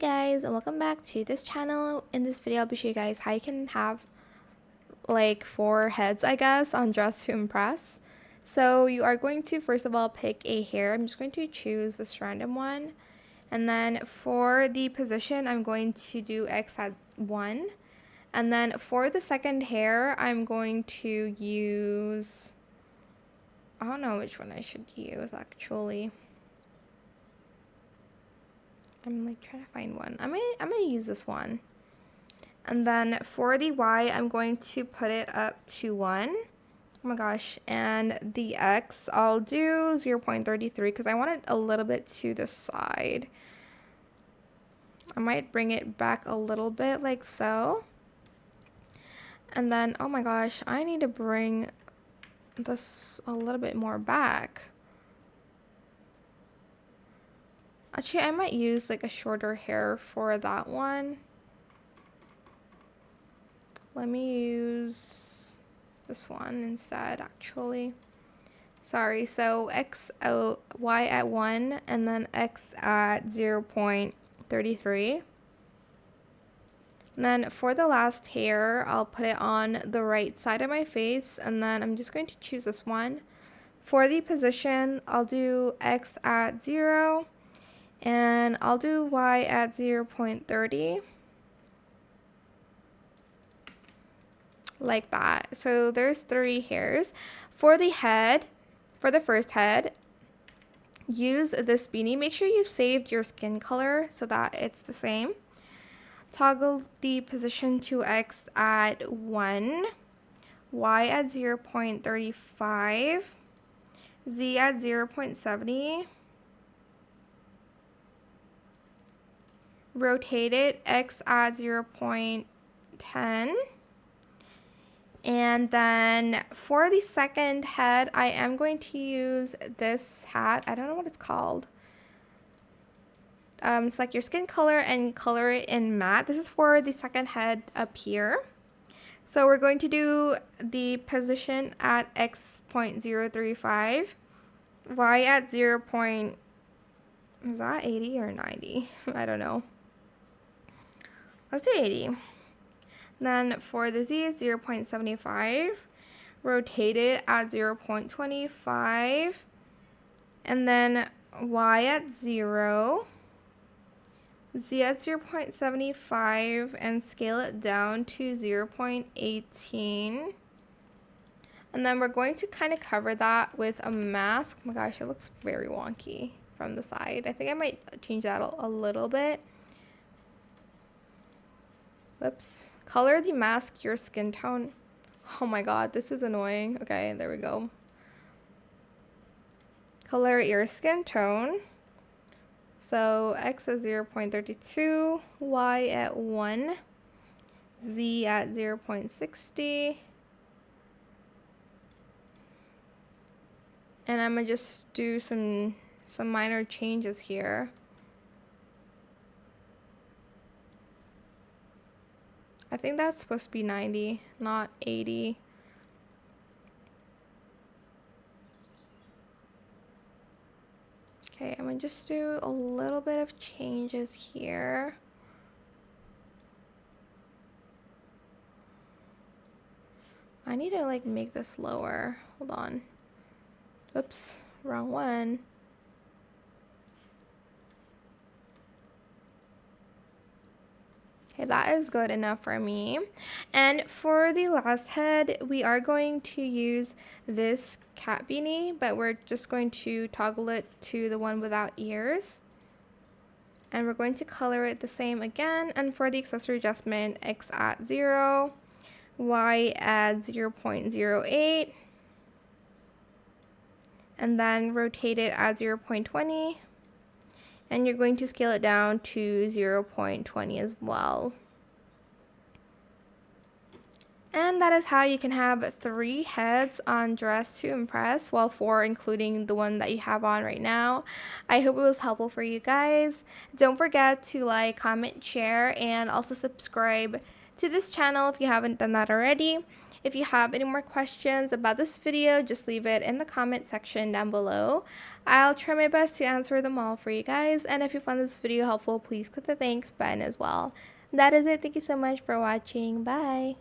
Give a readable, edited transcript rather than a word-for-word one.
Hey guys, and welcome back to this channel. In this video, I'll be showing you guys how you can have like 4 heads, I guess, on Dress to Impress. So you are going to first of all pick a hair. I'm just going to choose this random one. And then for the position, I'm going to do X at 1. And then for the second hair, I'm going to use, I don't know which one I should use actually. I'm like trying to find one. I'm gonna use this one. And then for the Y, I'm going to put it up to 1. Oh my gosh. And the X, I'll do 0.33 because I want it a little bit to the side. I might bring it back a little bit like so. And then, oh my gosh, I need to bring this a little bit more back. Actually, I might use like a shorter hair for that one. Let me use this one instead, actually. Sorry, so Y at 1 and then X at 0.33. And then for the last hair, I'll put it on the right side of my face, and then I'm just going to choose this one. For the position, I'll do X at 0, and I'll do Y at 0.30. Like that. So there's 3 hairs. For the head, for the first head, use this beanie. Make sure you saved your skin color so that it's the same. Toggle the position to X at 1, Y at 0.35, Z at 0.70, rotate it, X at 0.10, and then for the second head, I am going to use this hat. I don't know what it's called. Select your skin color and color it in matte. This is for the second head up here. So we're going to do the position at X.035, Y at 0. Is that 80 or 90? I don't know. Let's do 80. Then for the Z, 0.75, rotate it at 0.25, and then Y at 0, Z at 0.75, and scale it down to 0.18. And then we're going to kind of cover that with a mask. Oh my gosh, it looks very wonky from the side. I think I might change that a little bit. Whoops. Color the mask your skin tone. Oh my god, this is annoying. Okay, there we go. Color your skin tone. So X at 0.32, Y at 1, Z at 0.60. And I'm gonna just do some minor changes here. I think that's supposed to be 90, not 80. Okay, I'm gonna just do a little bit of changes here. I need to like make this lower. Hold on. Oops, wrong one. Okay, that is good enough for me. And for the last head, we are going to use this cat beanie, but we're just going to toggle it to the one without ears. And we're going to color it the same again. And for the accessory adjustment, X at 0, Y at 0.08, and then rotate it at 0.20. And you're going to scale it down to 0.20 as well. And that is how you can have 3 heads on Dress to Impress, well, 4 including the one that you have on right now. I hope it was helpful for you guys. Don't forget to like, comment, share, and also subscribe to this channel if you haven't done that already. If you have any more questions about this video, just leave it in the comment section down below. I'll try my best to answer them all for you guys, and if you found this video helpful, please click the thanks button as well. That is it. Thank you so much for watching. Bye.